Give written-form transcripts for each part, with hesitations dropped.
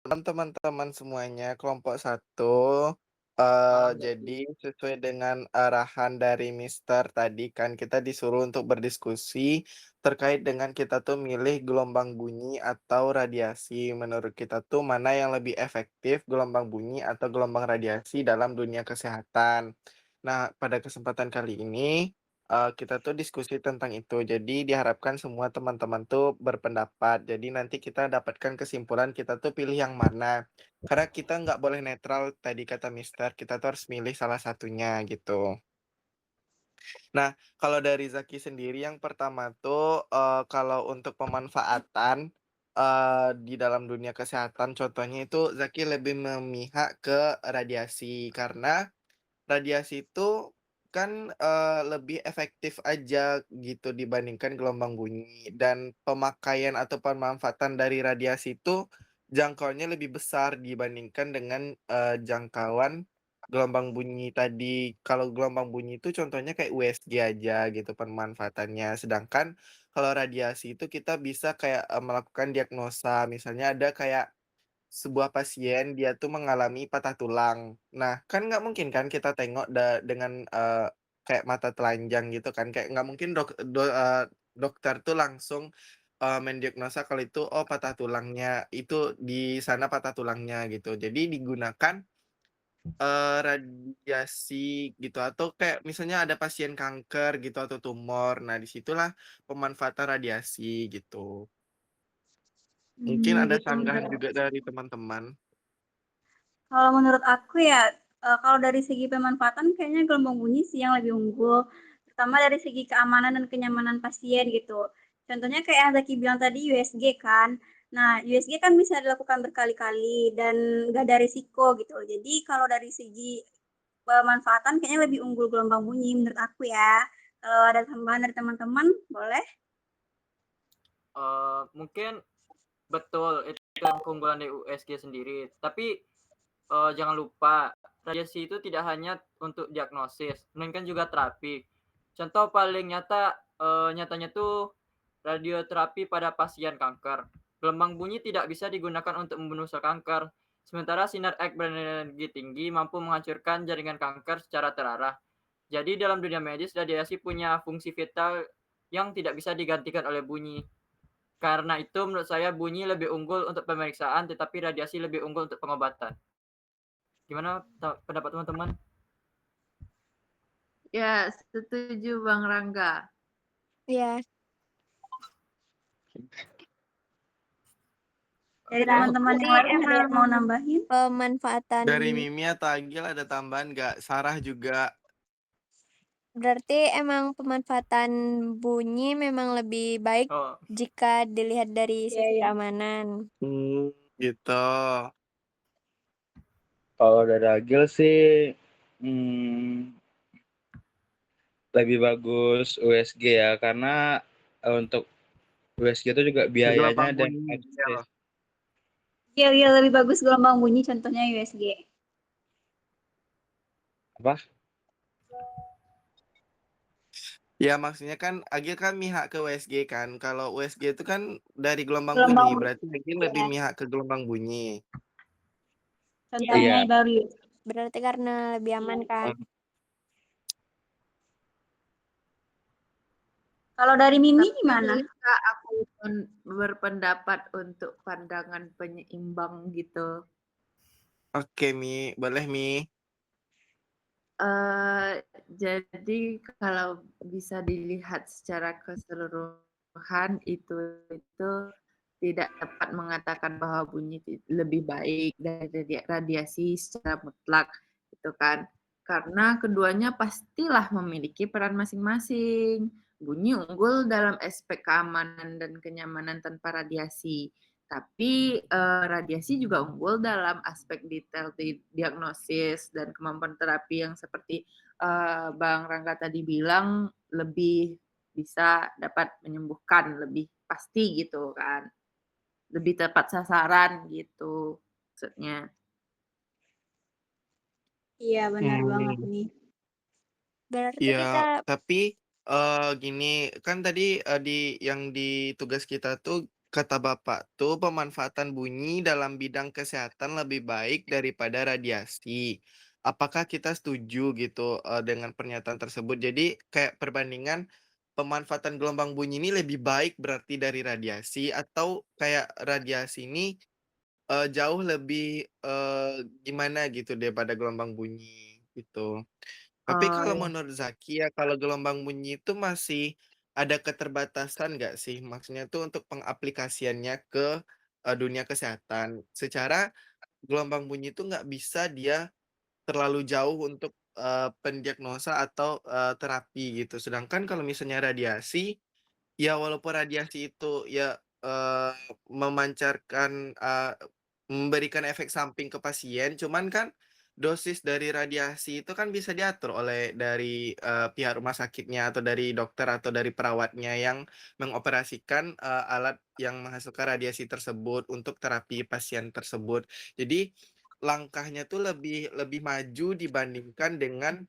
Malam teman-teman semuanya, kelompok satu. Malam Jadi Zaki. sesuai dengan arahan dari Mister tadi kan kita disuruh untuk berdiskusi terkait dengan kita tuh milih gelombang bunyi atau radiasi. Menurut kita tuh mana yang lebih efektif, gelombang bunyi atau gelombang radiasi dalam dunia kesehatan. Nah, pada kesempatan kali ini kita tuh diskusi tentang itu. Jadi diharapkan semua teman-teman tuh berpendapat. Jadi nanti kita dapatkan kesimpulan kita tuh pilih yang mana. Karena kita nggak boleh netral tadi kata Mister, kita tuh harus milih salah satunya gitu. Nah, kalau dari Zaki sendiri yang pertama tuh, kalau untuk pemanfaatan, di dalam dunia kesehatan contohnya itu Zaki lebih memihak ke radiasi. Karena radiasi itu kan, lebih efektif aja gitu dibandingkan gelombang bunyi dan pemakaian atau pemanfaatan dari radiasi itu jangkauannya lebih besar dibandingkan dengan, jangkauan gelombang bunyi tadi. Kalau gelombang bunyi itu contohnya kayak USG aja gitu pemanfaatannya, sedangkan kalau radiasi itu kita bisa kayak, melakukan diagnosa, misalnya ada kayak sebuah pasien dia tuh mengalami patah tulang. Nah, kan nggak mungkin kan kita tengok dengan, kayak mata telanjang gitu kan, kayak nggak mungkin dokter tuh langsung, mendiagnosa kalau itu, oh patah tulangnya, itu di sana patah tulangnya gitu. Jadi digunakan, radiasi gitu atau kayak misalnya ada pasien kanker gitu atau tumor, nah disitulah pemanfaatan radiasi gitu. Mungkin ada Gitu sanggahan menurut juga dari teman-teman. kalau menurut aku ya, kalau dari segi pemanfaatan kayaknya gelombang bunyi sih yang lebih unggul, terutama dari segi keamanan dan kenyamanan pasien gitu. Contohnya kayak yang Zaki bilang tadi USG kan. Nah, USG kan bisa dilakukan berkali-kali dan nggak ada risiko gitu. Jadi kalau dari segi pemanfaatan kayaknya lebih unggul gelombang bunyi menurut aku ya. Kalau ada tambahan dari teman-teman, boleh? Mungkin betul itu yang keunggulan dari USG sendiri. Tapi, jangan lupa radiasi itu tidak hanya untuk diagnosis, melainkan juga terapi. Contoh paling nyatanya tuh radioterapi pada pasien kanker. Gelombang bunyi tidak bisa digunakan untuk membunuh sel kanker, sementara sinar X berenergi tinggi mampu menghancurkan jaringan kanker secara terarah. Jadi dalam dunia medis, radiasi punya fungsi vital yang tidak bisa digantikan oleh bunyi. Karena itu menurut saya bunyi lebih unggul untuk pemeriksaan, tetapi radiasi lebih unggul untuk pengobatan. Gimana pendapat teman-teman? Ya, setuju Bang Rangga. Ya, Dari Oke. teman-teman yang berarti lain ada emang yang mau nambahin? pemanfaatan Dari Mimi atau Agil ada tambahan nggak? Sarah juga. berarti emang pemanfaatan bunyi memang lebih baik Oh, jika dilihat dari Iya, sisi iya. keamanan. Gitu. Kalau dari Agil sih, hmm, lebih bagus USG ya, karena untuk USG itu juga biayanya Gelombang dan bunyi. Gil. akses. Iya, iya lebih bagus gelombang bunyi contohnya USG. Apa? Ya maksudnya kan Agil kan mihak ke USG kan. Kalau USG itu kan dari gelombang bunyi, Gelombang bunyi berarti Agil lebih ya, mihak ke gelombang bunyi. contohnya Iya. baru. Berarti karena lebih aman kan? Kalau dari Mimi Tapi gimana? bisa aku berpendapat untuk pandangan penyeimbang gitu. Oke, Mi. Boleh, Mi. Jadi kalau bisa dilihat secara keseluruhan itu tidak dapat mengatakan bahwa bunyi lebih baik dari radiasi secara mutlak, gitu kan. Karena keduanya pastilah memiliki peran masing-masing. Bunyi unggul dalam aspek keamanan dan kenyamanan tanpa radiasi. Tapi radiasi juga unggul dalam aspek detail diagnosis dan kemampuan terapi yang seperti Bang Rangga tadi bilang lebih bisa dapat menyembuhkan lebih pasti gitu kan. Lebih tepat sasaran gitu maksudnya. Iya, benar banget Hmm. nih. Berarti Iya, kita tapi gini kan tadi di yang di tugas kita tuh kata Bapak tuh pemanfaatan bunyi dalam bidang kesehatan lebih baik daripada radiasi. Apakah kita setuju gitu, dengan pernyataan tersebut? Jadi kayak perbandingan pemanfaatan gelombang bunyi ini lebih baik berarti dari radiasi atau kayak radiasi ini, jauh lebih, gimana gitu daripada gelombang bunyi gitu. Tapi Oh kalau ya. menurut Zaki ya, kalau gelombang bunyi itu masih ada keterbatasan nggak sih? Maksudnya tuh untuk pengaplikasiannya ke, dunia kesehatan. Secara gelombang bunyi itu nggak bisa dia terlalu jauh untuk, pendiagnosa atau, terapi gitu. Sedangkan kalau misalnya radiasi, ya walaupun radiasi itu ya, memancarkan, memberikan efek samping ke pasien, cuman kan dosis dari radiasi itu kan bisa diatur oleh dari, pihak rumah sakitnya atau dari dokter atau dari perawatnya yang mengoperasikan, alat yang menghasilkan radiasi tersebut untuk terapi pasien tersebut. Jadi langkahnya tuh lebih lebih maju dibandingkan dengan,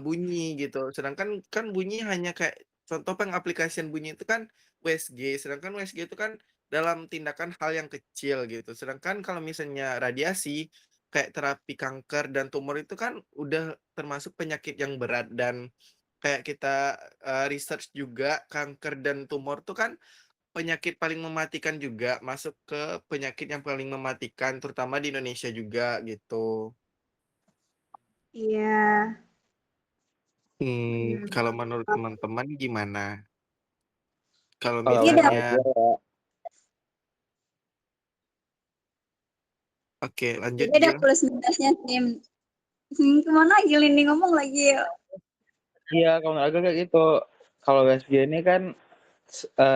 bunyi gitu. Sedangkan kan bunyi hanya kayak contoh pengaplikasian bunyi itu kan USG, sedangkan USG itu kan dalam tindakan hal yang kecil gitu. Sedangkan kalau misalnya radiasi, kayak terapi kanker dan tumor itu kan udah termasuk penyakit yang berat dan kayak kita, research juga kanker dan tumor tuh kan penyakit paling mematikan juga, masuk ke penyakit yang paling mematikan terutama di Indonesia juga gitu. Iya. Kalau menurut teman-teman gimana? Kalau Kalau Iya menurut dap misalnya aku ya, oke lanjut jadi ada Gil. plus minusnya sih. Kemana Gil ini ngomong lagi? iya kalau menurut aku kayak gitu. Kalau USG ini kan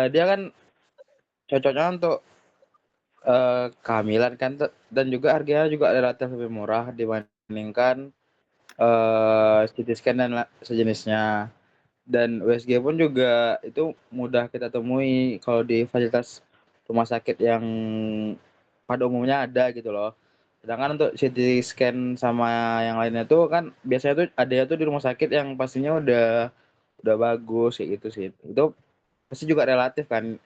dia kan cocoknya untuk kehamilan kan dan juga harganya juga relatif lebih murah dibandingkan CT scan dan sejenisnya. Dan USG pun juga itu mudah kita temui kalau di fasilitas rumah sakit yang pada umumnya ada gitu loh. Sedangkan untuk CT scan sama yang lainnya tuh kan biasanya tuh ada tuh di rumah sakit yang pastinya udah bagus kayak gitu sih. Itu pasti juga relatif kan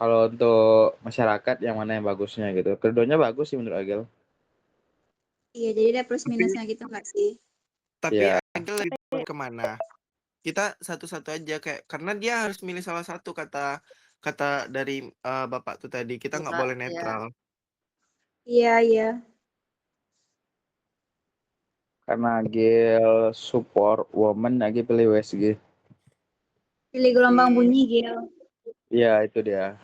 kalau untuk masyarakat yang mana yang bagusnya gitu. Keduanya bagus sih menurut Agil. Iya, jadi ada plus Tapi minusnya gitu nggak sih? tapi Iya, Agil lebih demen kemana? Kita satu-satu aja kayak karena dia harus milih salah satu kata kata dari, Bapak tuh tadi, kita nggak Bapak boleh ya. netral. Iya, iya. karena Agil support woman Agil pilih USG. Pilih gelombang Sih. bunyi Gil. Iya, itu dia.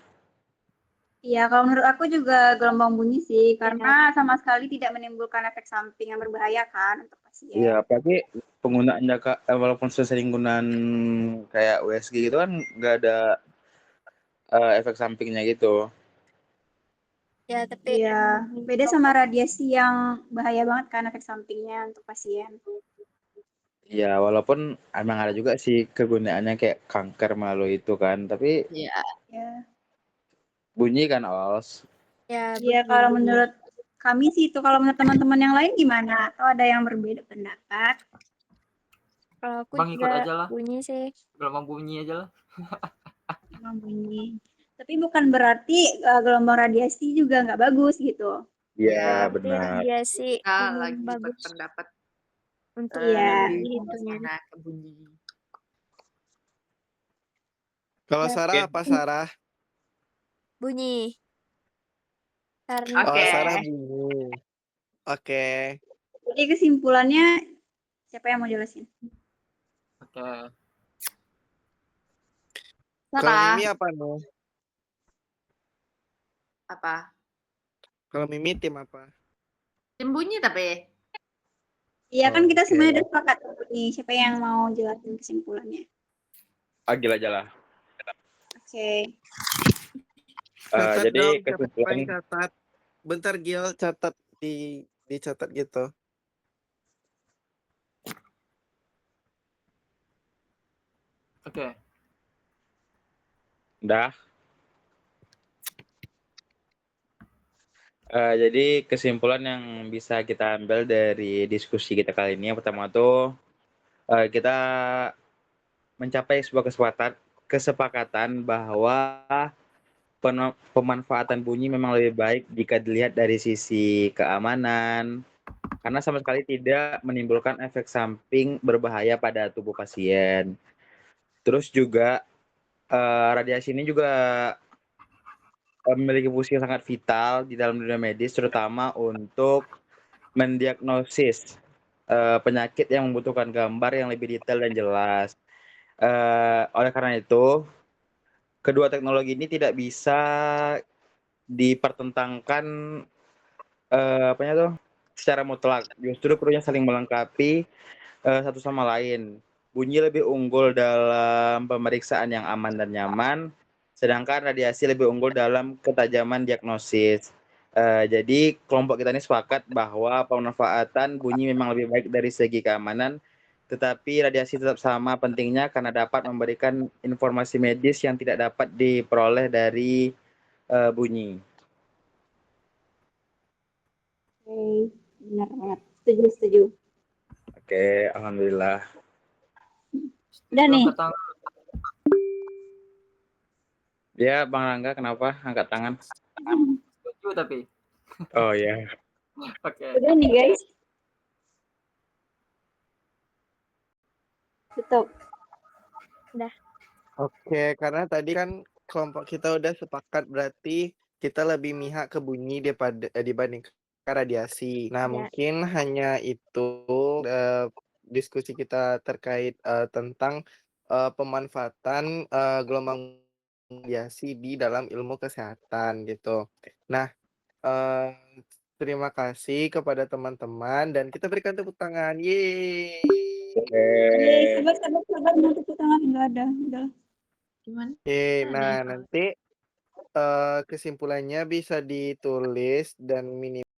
Iya, kalau menurut aku juga gelombang bunyi sih, karena sama sekali tidak menimbulkan efek samping yang berbahaya kan untuk Iya, pasien. apalagi penggunaannya walaupun sesering penggunaan kayak USG gitu kan nggak ada efek sampingnya gitu. Ya, tapi Iya, beda sama radiasi yang bahaya banget kan efek sampingnya untuk pasien. Iya, walaupun emang ada juga sih kegunaannya kayak kanker malu itu kan, tapi Iya. Ya, bunyi kan Ols. ya iya kalau bunyi. menurut kami sih itu, kalau menurut teman-teman yang lain gimana? Atau ada yang berbeda pendapat? Kalau aku Bang ikut juga aja lah, bunyi sih. gelombang bunyi aja lah. Gelombang bunyi. Tapi bukan berarti gelombang radiasi juga nggak bagus gitu. Iya, Ya, Tapi benar. radiasi kita emang lagi bagus berpendapat untuk Iya, lebih ke itunya. sana ke bunyi. Kalau Ya, Sarah apa Sarah? bunyi. Karena Oh, Oke. Sarah bunyi. Oke. jadi kesimpulannya siapa yang mau jelasin? Oke. Kalau Sarah, Mimi apa nih? apa? Kalau Mimi tim apa? Tim bunyi tapi. Iya kan kita Oke. semuanya udah sepakat nih. Siapa yang mau jelasin kesimpulannya? Agil aja lah. Oke. Catat Jadi dong, siapa kesimpulan yang catat? Bentar Gil, catat dicatat gitu. Oke. dah. Jadi kesimpulan yang bisa kita ambil dari diskusi kita kali ini yang pertama tuh kita mencapai sebuah kesepakatan bahwa pemanfaatan bunyi memang lebih baik jika dilihat dari sisi keamanan, karena sama sekali tidak menimbulkan efek samping berbahaya pada tubuh pasien. Terus juga radiasi ini juga memiliki fungsi yang sangat vital di dalam dunia medis, terutama untuk mendiagnosis penyakit yang membutuhkan gambar yang lebih detail dan jelas. Oleh karena itu, kedua teknologi ini tidak bisa dipertentangkan secara mutlak. Justru keduanya saling melengkapi satu sama lain. Bunyi lebih unggul dalam pemeriksaan yang aman dan nyaman, sedangkan radiasi lebih unggul dalam ketajaman diagnosis. Jadi kelompok kita ini sepakat bahwa pemanfaatan bunyi memang lebih baik dari segi keamanan, tetapi radiasi tetap sama pentingnya karena dapat memberikan informasi medis yang tidak dapat diperoleh dari bunyi. Oke, benar banget. Setuju. Oke, alhamdulillah. Udah nih. Angkat tangan. Ya, Bang Rangga, kenapa angkat tangan? Setuju tapi. Oh ya. Oke. Udah nih guys. Tutup. Oke, karena tadi kan kelompok kita udah sepakat berarti kita lebih mihak ke bunyi dibandingkan radiasi. Nah, Ya. mungkin hanya itu diskusi kita terkait tentang pemanfaatan gelombang radiasi di dalam ilmu kesehatan gitu. Nah, terima kasih kepada teman-teman dan kita berikan tepuk tangan. Yeay. Yeay, sabar. Nanti tepuk tangan. Enggak ada. Udah. Gimana? Oke, Ada nah ya? nanti kesimpulannya bisa ditulis dan minimal